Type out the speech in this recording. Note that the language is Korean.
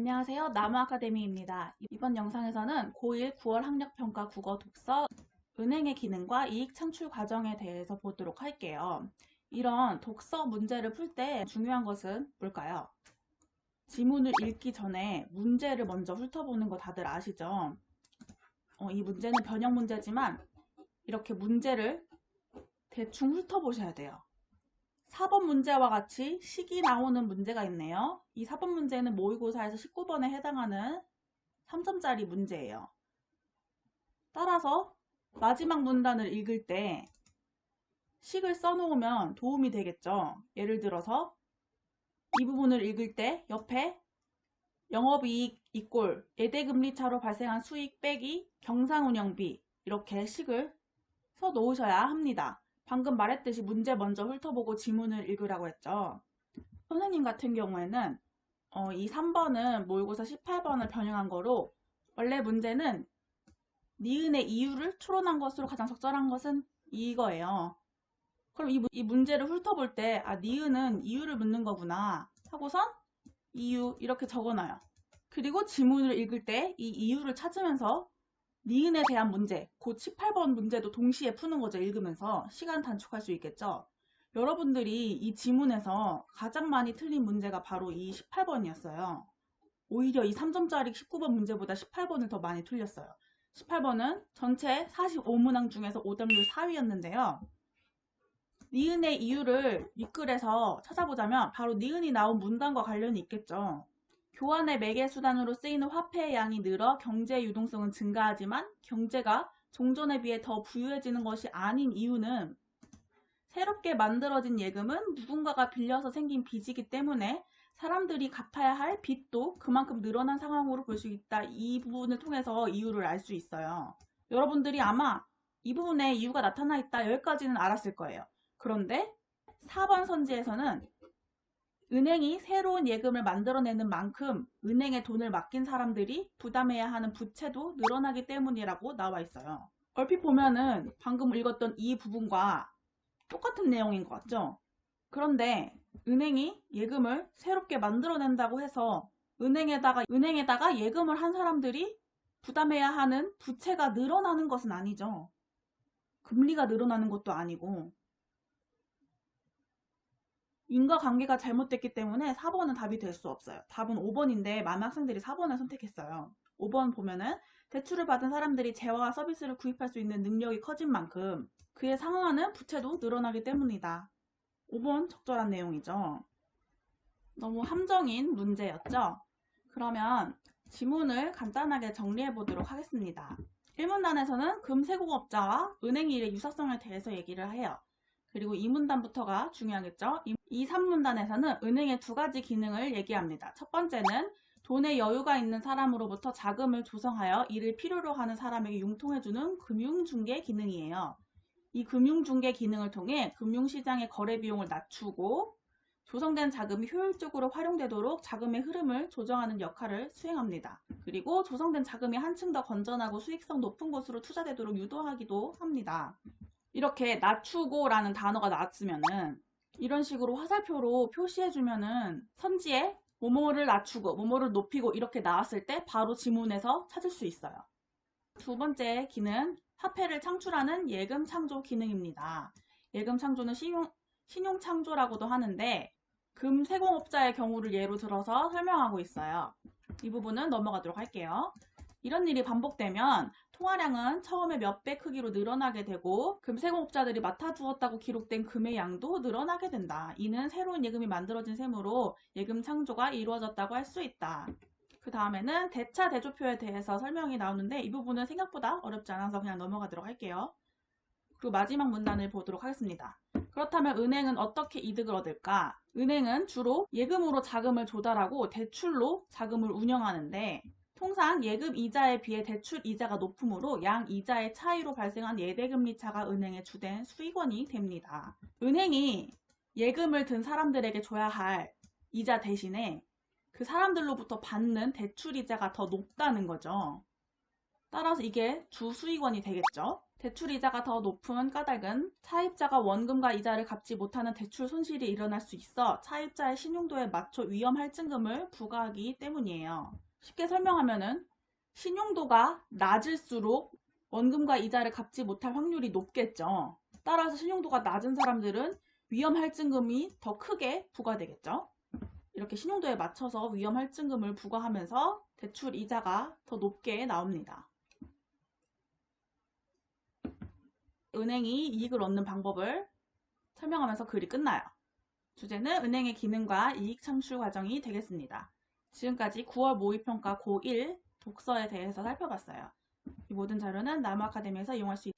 안녕하세요. 나무아카데미입니다. 이번 영상에서는 고1 9월 학력평가 국어 독서 은행의 기능과 이익 창출 과정에 대해서 보도록 할게요. 이런 독서 문제를 풀 때 중요한 것은 뭘까요? 지문을 읽기 전에 문제를 먼저 훑어보는 거 다들 아시죠? 이 문제는 변형 문제지만 이렇게 문제를 대충 훑어보셔야 돼요. 4번 문제와 같이 식이 나오는 문제가 있네요. 이 4번 문제는 모의고사에서 19번에 해당하는 3점짜리 문제예요. 따라서 마지막 문단을 읽을 때 식을 써놓으면 도움이 되겠죠. 예를 들어서 이 부분을 읽을 때 옆에 영업이익 이꼴 예대금리차로 발생한 수익 빼기 경상운영비 이렇게 식을 써 놓으셔야 합니다. 방금 말했듯이 문제 먼저 훑어보고 지문을 읽으라고 했죠. 선생님 같은 경우에는 이 3번은 모의고사 18번을 변형한 거로 원래 문제는 니은의 이유를 추론한 것으로 가장 적절한 것은 이거예요. 그럼 이 문제를 훑어볼 때 니은은 이유를 묻는 거구나 하고선 이유 이렇게 적어놔요. 그리고 지문을 읽을 때 이 이유를 찾으면서 니은에 대한 문제, 곧 18번 문제도 동시에 푸는 거죠. 읽으면서 시간 단축할 수 있겠죠. 여러분들이 이 지문에서 가장 많이 틀린 문제가 바로 이 18번이었어요. 오히려 이 3점짜리 19번 문제보다 18번을 더 많이 틀렸어요. 18번은 전체 45문항 중에서 OW 4위였는데요. 니은의 이유를 윗글에서 찾아보자면 바로 니은이 나온 문단과 관련이 있겠죠. 교환의 매개 수단으로 쓰이는 화폐의 양이 늘어 경제 유동성은 증가하지만 경제가 종전에 비해 더 부유해지는 것이 아닌 이유는 새롭게 만들어진 예금은 누군가가 빌려서 생긴 빚이기 때문에 사람들이 갚아야 할 빚도 그만큼 늘어난 상황으로 볼 수 있다. 이 부분을 통해서 이유를 알 수 있어요. 여러분들이 아마 이 부분에 이유가 나타나 있다. 여기까지는 알았을 거예요. 그런데 4번 선지에서는 은행이 새로운 예금을 만들어내는 만큼 은행에 돈을 맡긴 사람들이 부담해야 하는 부채도 늘어나기 때문이라고 나와 있어요. 얼핏 보면은 방금 읽었던 이 부분과 똑같은 내용인 것 같죠? 그런데 은행이 예금을 새롭게 만들어낸다고 해서 은행에다가 예금을 한 사람들이 부담해야 하는 부채가 늘어나는 것은 아니죠. 금리가 늘어나는 것도 아니고 인과관계가 잘못됐기 때문에 4번은 답이 될 수 없어요. 답은 5번인데 많은 학생들이 4번을 선택했어요. 5번 보면은 대출을 받은 사람들이 재화와 서비스를 구입할 수 있는 능력이 커진 만큼 그에 상응하는 부채도 늘어나기 때문이다. 5번 적절한 내용이죠. 너무 함정인 문제였죠? 그러면 지문을 간단하게 정리해 보도록 하겠습니다. 1문단에서는 금세공업자와 은행일의 유사성에 대해서 얘기를 해요. 그리고 2문단부터가 중요하겠죠? 이 3문단에서는 은행의 두 가지 기능을 얘기합니다. 첫 번째는 돈의 여유가 있는 사람으로부터 자금을 조성하여 이를 필요로 하는 사람에게 융통해주는 금융중개 기능이에요. 이 금융중개 기능을 통해 금융시장의 거래 비용을 낮추고 조성된 자금이 효율적으로 활용되도록 자금의 흐름을 조정하는 역할을 수행합니다. 그리고 조성된 자금이 한층 더 건전하고 수익성 높은 곳으로 투자되도록 유도하기도 합니다. 이렇게 낮추고라는 단어가 나왔으면은 이런 식으로 화살표로 표시해주면은 선지에 뭐뭐를 낮추고 뭐뭐를 높이고 이렇게 나왔을 때 바로 지문에서 찾을 수 있어요. 두 번째 기능, 화폐를 창출하는 예금 창조 기능입니다. 예금 창조는 신용 창조라고도 하는데 금세공업자의 경우를 예로 들어서 설명하고 있어요. 이 부분은 넘어가도록 할게요. 이런 일이 반복되면 통화량은 처음에 몇 배 크기로 늘어나게 되고 금세공업자들이 맡아두었다고 기록된 금의 양도 늘어나게 된다. 이는 새로운 예금이 만들어진 셈으로 예금 창조가 이루어졌다고 할 수 있다. 그 다음에는 대차 대조표에 대해서 설명이 나오는데 이 부분은 생각보다 어렵지 않아서 그냥 넘어가도록 할게요. 그리고 마지막 문단을 보도록 하겠습니다. 그렇다면 은행은 어떻게 이득을 얻을까? 은행은 주로 예금으로 자금을 조달하고 대출로 자금을 운영하는데 통상 예금 이자에 비해 대출 이자가 높으므로 양 이자의 차이로 발생한 예대금리 차가 은행의 주된 수익원이 됩니다. 은행이 예금을 든 사람들에게 줘야 할 이자 대신에 그 사람들로부터 받는 대출 이자가 더 높다는 거죠. 따라서 이게 주수익원이 되겠죠. 대출이자가 더 높은 까닭은 차입자가 원금과 이자를 갚지 못하는 대출 손실이 일어날 수 있어 차입자의 신용도에 맞춰 위험 할증금을 부과하기 때문이에요. 쉽게 설명하면은 신용도가 낮을수록 원금과 이자를 갚지 못할 확률이 높겠죠. 따라서 신용도가 낮은 사람들은 위험 할증금이 더 크게 부과되겠죠. 이렇게 신용도에 맞춰서 위험 할증금을 부과하면서 대출 이자가 더 높게 나옵니다. 은행이 이익을 얻는 방법을 설명하면서 글이 끝나요. 주제는 은행의 기능과 이익 창출 과정이 되겠습니다. 지금까지 9월 모의평가 고1 독서에 대해서 살펴봤어요. 이 모든 자료는 나무아카데미에서 이용할 수 있습니다.